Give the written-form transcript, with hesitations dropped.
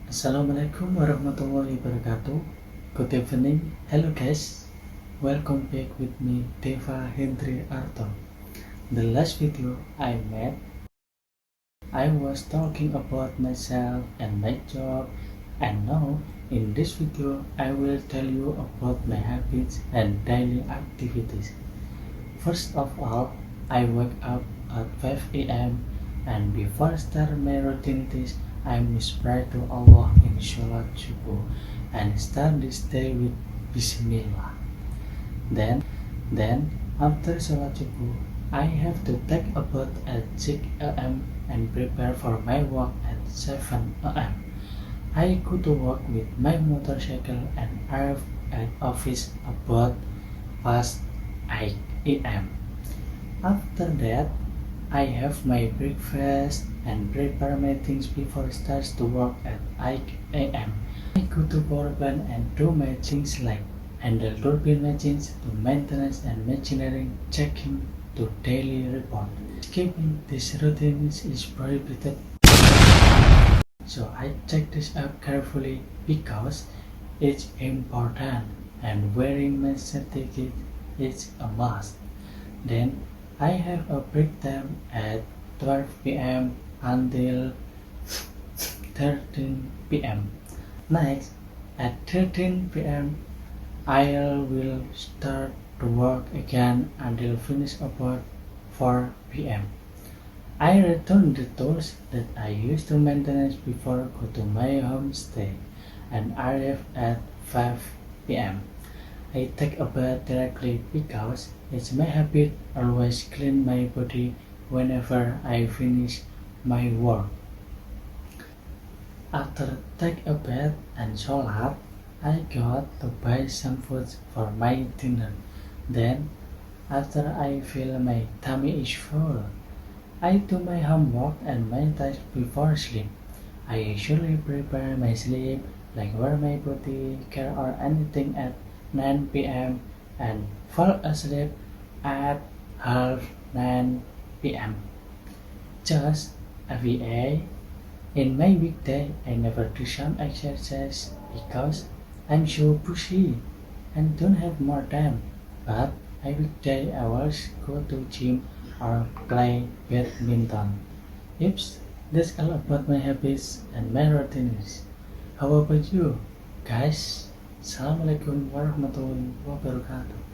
Assalamualaikum warahmatullahi wabarakatuh. Good evening. Hello guys. Welcome back with me Hendry Arthur. The last video I made, I was talking about myself and my job, and now in this video I will tell you about my habits and daily activities. First of all, I wake up at 5 a.m. and before start my routines, I must pray to Allah in Sholat Subuh and start this day with Bismillah. Then after Sholat Subuh, I have to take a bath at 6 a.m. and prepare for my work at 7 a.m. I go to work with my motorcycle and arrive at office about past 8 a.m. After that, I have my breakfast and prepare my things before starts to work at 8 a.m. I go to power plant and do my things like handle turbine machines to maintenance and machinery checking to daily report. Skipping these routines is prohibited, so I check this up carefully because it's important and wearing my safety kit is a must. Then I have a break time at 12 p.m. until 13 p.m. Next, at 13 p.m. I will start to work again until finish about 4 p.m. I return the tools that I used to maintenance before go to my homestay and arrive at 5 p.m. I take a bath directly because it's my habit always clean my body whenever I finish my work. After take a bath and sholat, I got to buy some food for my dinner. Then, after I feel my tummy is full, I do my homework and my tasks before sleep. I usually prepare my sleep, like wear my body care or anything at 9 p.m. and fall asleep at half 9 p.m. Just FYI, in my weekday I never do some exercise because I'm so busy and don't have more time. But I weekday I always go to gym or play badminton. Oops, that's all about my habits and my routines. How about you, guys? Assalamualaikum warahmatullahi wabarakatuh.